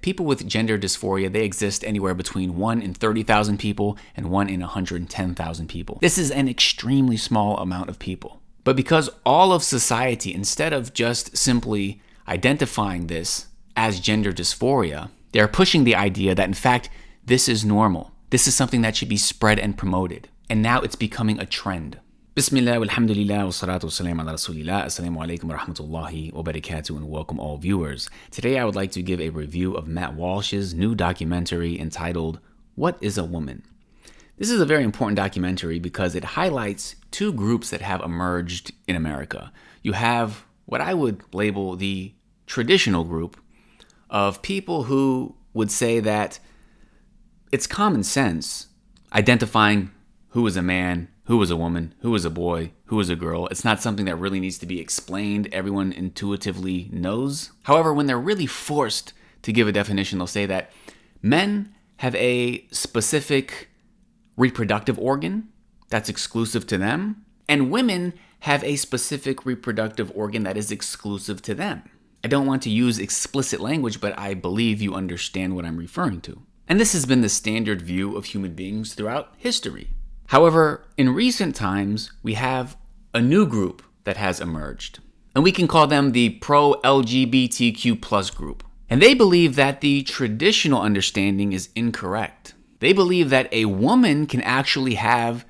People with gender dysphoria, they exist anywhere between 1 in 30,000 people and 1 in 110,000 people. This is an extremely small amount of people. But because all of society, instead of just simply identifying this as gender dysphoria, they're pushing the idea that in fact, this is normal. This is something that should be spread and promoted. And now it's becoming a trend. Bismillah, walhamdulillah, wa salatu wa salam ala rasulillah. Assalamu alaikum wa rahmatullahi wa barakatuh, and welcome all viewers. Today I would like to give a review of Matt Walsh's new documentary entitled, What is a Woman? This is a very important documentary because it highlights two groups that have emerged in America. You have what I would label the traditional group of people who would say that it's common sense identifying who is a man, who is a woman, who is a boy, who is a girl. It's not something that really needs to be explained. Everyone intuitively knows. However, when they're really forced to give a definition, they'll say that men have a specific reproductive organ that's exclusive to them, and women have a specific reproductive organ that is exclusive to them. I don't want to use explicit language, but I believe you understand what I'm referring to. And this has been the standard view of human beings throughout history. However, in recent times, we have a new group that has emerged, and we can call them the Pro-LGBTQ plus group. And they believe that the traditional understanding is incorrect. They believe that a woman can actually have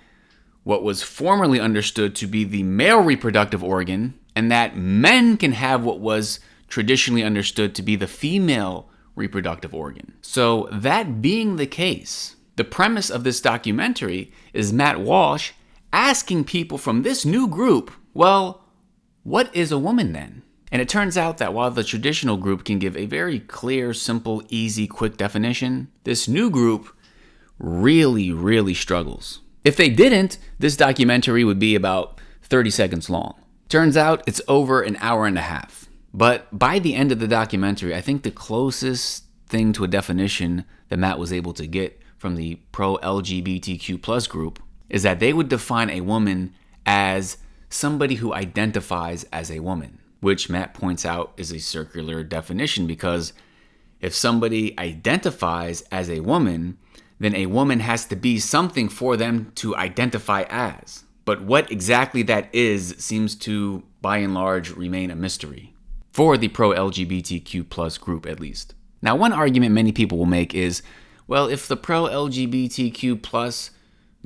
what was formerly understood to be the male reproductive organ, and that men can have what was traditionally understood to be the female reproductive organ. So that being the case, the premise of this documentary is Matt Walsh asking people from this new group, well, what is a woman then? And it turns out that while the traditional group can give a very clear, simple, easy, quick definition, this new group really struggles. If they didn't, this documentary would be about 30 seconds long. Turns out it's over an hour and a half. But by the end of the documentary, I think the closest thing to a definition that Matt was able to get from the pro-LGBTQ plus group is that they would define a woman as somebody who identifies as a woman, which Matt points out is a circular definition, because if somebody identifies as a woman, then a woman has to be something for them to identify as. But what exactly that is seems to, by and large, remain a mystery. For the pro-LGBTQ plus group, at least. Now, one argument many people will make is, well, if the pro-LGBTQ plus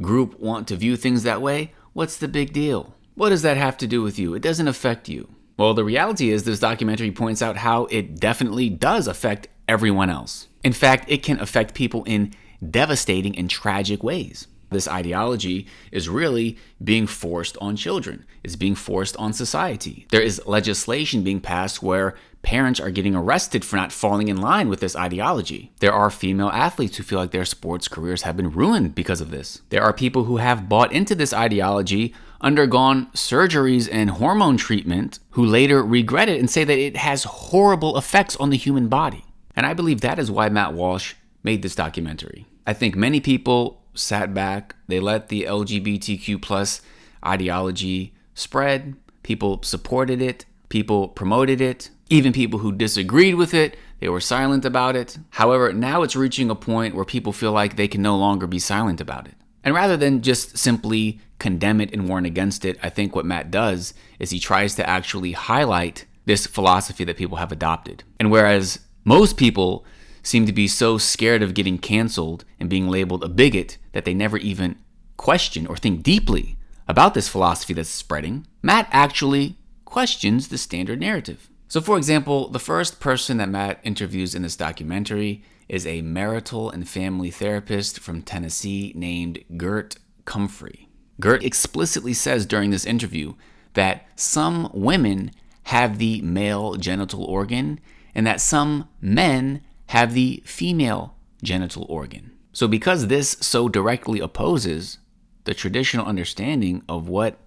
group want to view things that way, what's the big deal? What does that have to do with you? It doesn't affect you. Well, the reality is this documentary points out how it definitely does affect everyone else. In fact, it can affect people in devastating and tragic ways. This ideology is really being forced on children. It's being forced on society. There is legislation being passed where parents are getting arrested for not falling in line with this ideology. There are female athletes who feel like their sports careers have been ruined because of this. There are people who have bought into this ideology, undergone surgeries and hormone treatment, who later regret it and say that it has horrible effects on the human body. And I believe that is why Matt Walsh made this documentary. I think many people sat back, they let the LGBTQ plus ideology spread, people supported it, people promoted it, even people who disagreed with it, they were silent about it. However, now it's reaching a point where people feel like they can no longer be silent about it. And rather than just simply condemn it and warn against it, I think what Matt does is he tries to actually highlight this philosophy that people have adopted. And whereas most people seem to be so scared of getting canceled and being labeled a bigot that they never even question or think deeply about this philosophy that's spreading, Matt actually questions the standard narrative. So for example, the first person that Matt interviews in this documentary is a marital and family therapist from Tennessee named Gert Comfrey. Gert explicitly says during this interview that some women have the male genital organ and that some men have the female genital organ. So because this so directly opposes the traditional understanding of what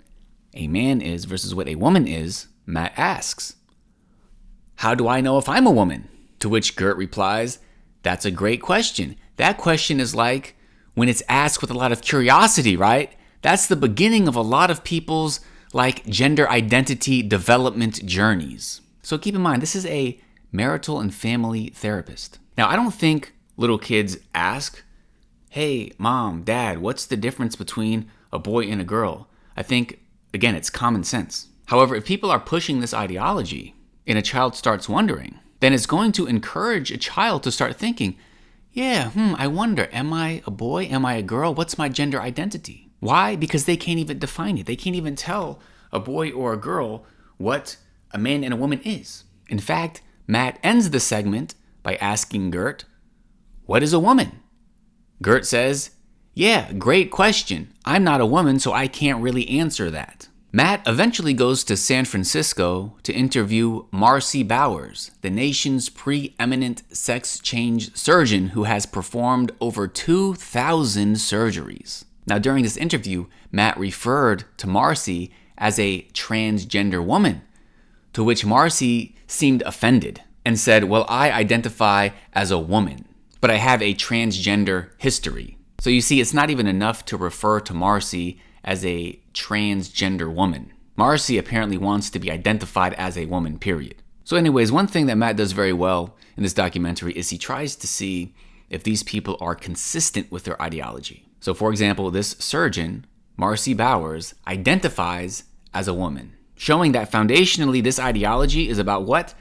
a man is versus what a woman is, Matt asks, how do I know if I'm a woman? To which Gert replies, that's a great question. That question is like when it's asked with a lot of curiosity, right? That's the beginning of a lot of people's gender identity development journeys. So keep in mind, this is a marital and family therapist. Now, I don't think little kids ask, hey, mom, dad, what's the difference between a boy and a girl? I think, again, it's common sense. However, if people are pushing this ideology and a child starts wondering, then it's going to encourage a child to start thinking, I wonder, am I a boy? Am I a girl? What's my gender identity? Why? Because they can't even define it. They can't even tell a boy or a girl what a man and a woman is. In fact, Matt ends the segment by asking Gert, what is a woman? Gert says, great question. I'm not a woman, so I can't really answer that. Matt eventually goes to San Francisco to interview Marcy Bowers, the nation's preeminent sex change surgeon who has performed over 2,000 surgeries. Now, during this interview, Matt referred to Marcy as a transgender woman, to which Marcy seemed offended and said, well, I identify as a woman, but I have a transgender history. So you see, it's not even enough to refer to Marcy as a transgender woman. Marcy apparently wants to be identified as a woman, period. So anyways, one thing that Matt does very well in this documentary is he tries to see if these people are consistent with their ideology. So for example, this surgeon, Marcy Bowers, identifies as a woman, showing that foundationally this ideology is about what?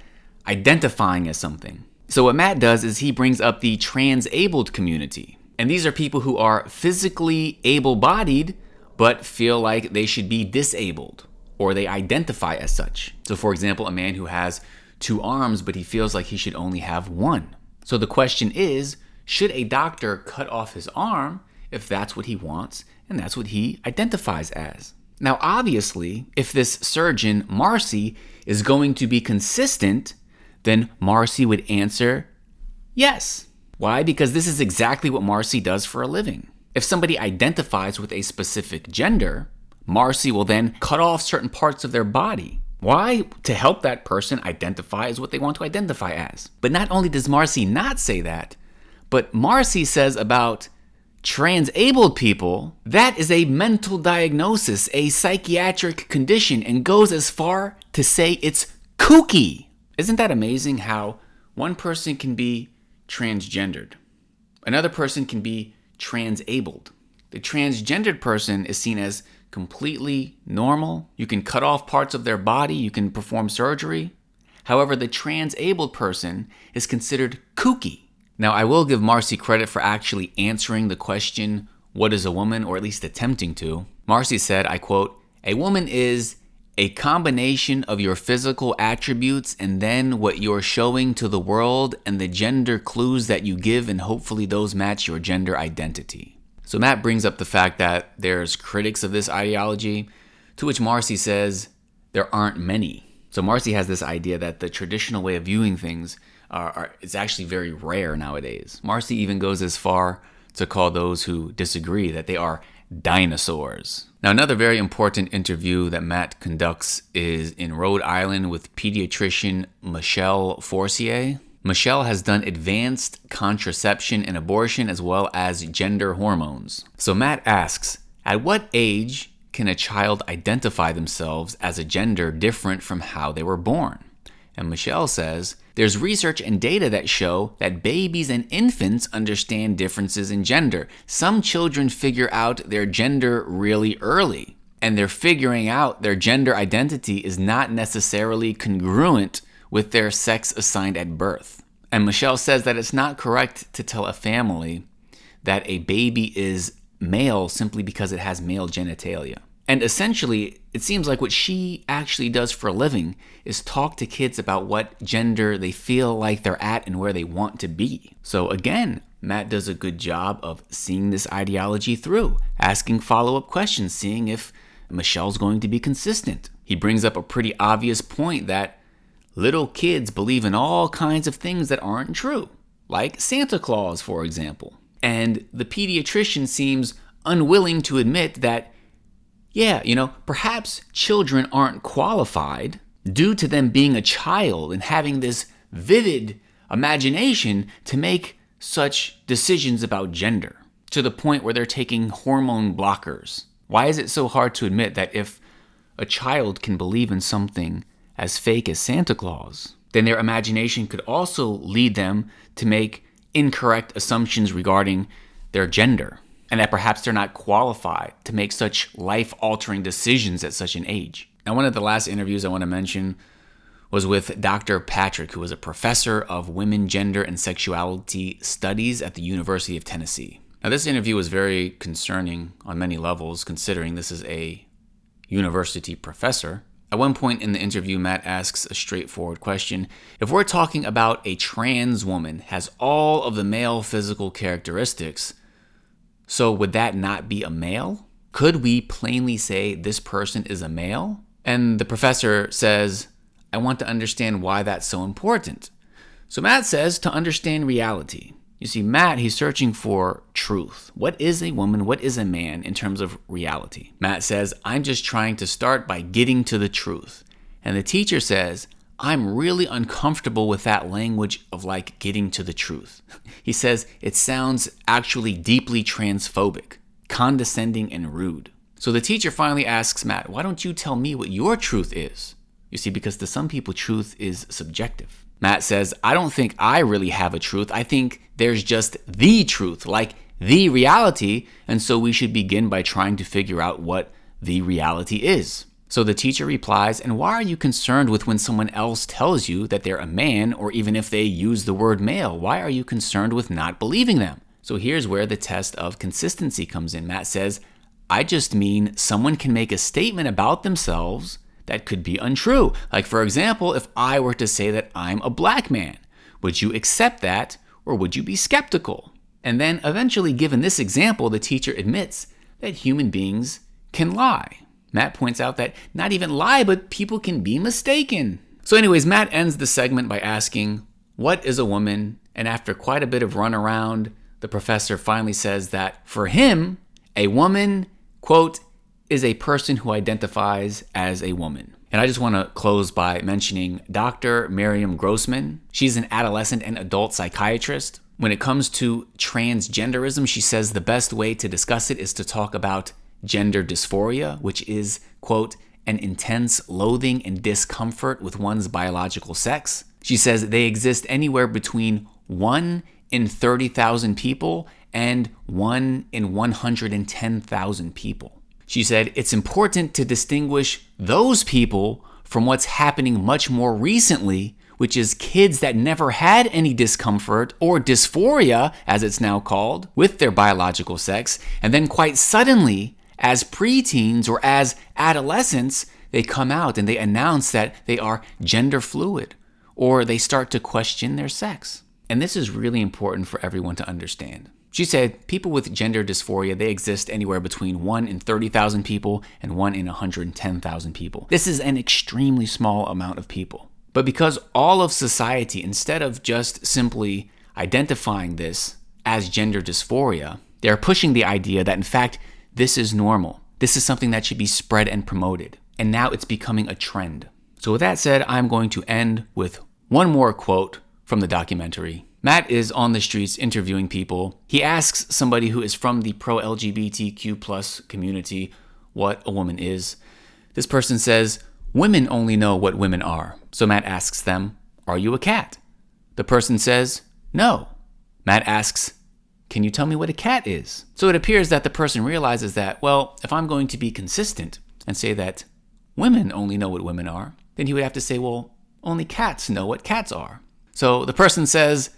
Identifying as something. So what Matt does is he brings up the trans-abled community. And these are people who are physically able-bodied, but feel like they should be disabled, or they identify as such. So for example, a man who has 2 arms, but he feels like he should only have 1. So the question is, should a doctor cut off his arm if that's what he wants and that's what he identifies as? Now, obviously, if this surgeon, Marcy, is going to be consistent, then Marcy would answer yes. Why? Because this is exactly what Marcy does for a living. If somebody identifies with a specific gender, Marcy will then cut off certain parts of their body. Why? To help that person identify as what they want to identify as. But not only does Marcy not say that, but Marcy says about trans-abled people, that is a mental diagnosis, a psychiatric condition, and goes as far to say it's kooky. Isn't that amazing how one person can be transgendered, another person can be trans-abled. The transgendered person is seen as completely normal. You can cut off parts of their body, you can perform surgery. However, the trans-abled person is considered kooky. Now, I will give Marcy credit for actually answering the question, what is a woman, or at least attempting to. Marcy said, I quote, "A woman is a combination of your physical attributes and then what you're showing to the world and the gender clues that you give, and hopefully those match your gender identity." So Matt brings up the fact that there's critics of this ideology, to which Marcy says there aren't many. So Marcy has this idea that the traditional way of viewing things is actually very rare nowadays. Marcy even goes as far to call those who disagree that they are dinosaurs. Now, another very important interview that Matt conducts is in Rhode Island with pediatrician Michelle Forcier. Michelle has done advanced contraception and abortion as well as gender hormones. So Matt asks, at what age can a child identify themselves as a gender different from how they were born? And Michelle says, there's research and data that show that babies and infants understand differences in gender. Some children figure out their gender really early, and their figuring out their gender identity is not necessarily congruent with their sex assigned at birth. And Michelle says that it's not correct to tell a family that a baby is male simply because it has male genitalia. And essentially, it seems like what she actually does for a living is talk to kids about what gender they feel like they're at and where they want to be. So again, Matt does a good job of seeing this ideology through, asking follow-up questions, seeing if Michelle's going to be consistent. He brings up a pretty obvious point that little kids believe in all kinds of things that aren't true, like Santa Claus, for example. And the pediatrician seems unwilling to admit that perhaps children aren't qualified due to them being a child and having this vivid imagination to make such decisions about gender, to the point where they're taking hormone blockers. Why is it so hard to admit that if a child can believe in something as fake as Santa Claus, then their imagination could also lead them to make incorrect assumptions regarding their gender, and that perhaps they're not qualified to make such life-altering decisions at such an age. Now, one of the last interviews I want to mention was with Dr. Patrick, who was a professor of women, gender, and sexuality studies at the University of Tennessee. Now, this interview was very concerning on many levels, considering this is a university professor. At one point in the interview, Matt asks a straightforward question. If we're talking about a trans woman has all of the male physical characteristics, so would that not be a male? Could we plainly say this person is a male? And the professor says, I want to understand why that's so important. So Matt says to understand reality. You see, Matt, he's searching for truth. What is a woman? What is a man in terms of reality? Matt says, I'm just trying to start by getting to the truth. And the teacher says, I'm really uncomfortable with that language of like getting to the truth. He says it sounds actually deeply transphobic, condescending, and rude. So the teacher finally asks Matt, why don't you tell me what your truth is? You see, because to some people, truth is subjective. Matt says, I don't think I really have a truth. I think there's just the truth, like the reality, and so we should begin by trying to figure out what the reality is. So the teacher replies, and why are you concerned with when someone else tells you that they're a man, or even if they use the word male? Why are you concerned with not believing them? So here's where the test of consistency comes in. Matt says, I just mean someone can make a statement about themselves that could be untrue. Like, for example, if I were to say that I'm a black man, would you accept that, or would you be skeptical? And then eventually, given this example, the teacher admits that human beings can lie. Matt points out that not even lie, but people can be mistaken. So anyways, Matt ends the segment by asking, what is a woman? And after quite a bit of runaround, the professor finally says that for him, a woman, quote, is a person who identifies as a woman. And I just want to close by mentioning Dr. Miriam Grossman. She's an adolescent and adult psychiatrist. When it comes to transgenderism, she says the best way to discuss it is to talk about gender dysphoria, which is, quote, an intense loathing and discomfort with one's biological sex. She says they exist anywhere between 1 in 30,000 people and 1 in 110,000 people. She said it's important to distinguish those people from what's happening much more recently, which is kids that never had any discomfort or dysphoria, as it's now called, with their biological sex, and then quite suddenly, as preteens or as adolescents, they come out and they announce that they are gender fluid, or they start to question their sex. And this is really important for everyone to understand. She said people with gender dysphoria, they exist anywhere between 1 in 30,000 people and 1 in 110,000 people. This is an extremely small amount of people. But because all of society, instead of just simply identifying this as gender dysphoria, they're pushing the idea that in fact, this is normal. This is something that should be spread and promoted. And now it's becoming a trend. So with that said, I'm going to end with one more quote from the documentary. Matt is on the streets interviewing people. He asks somebody who is from the Pro-LGBTQ plus community what a woman is. This person says, women only know what women are. So Matt asks them, are you a cat? The person says, no. Matt asks, can you tell me what a cat is? So it appears that the person realizes that, well, if I'm going to be consistent and say that women only know what women are, then he would have to say, well, only cats know what cats are. So the person says,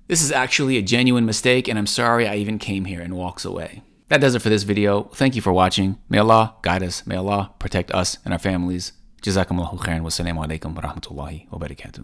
this is actually a genuine mistake, and I'm sorry I even came here, and walks away. That does it for this video. Thank you for watching. May Allah guide us. May Allah protect us and our families. JazakumAllahukhairan. Wassalamu alaikum wa rahmatullahi wa barakatuh.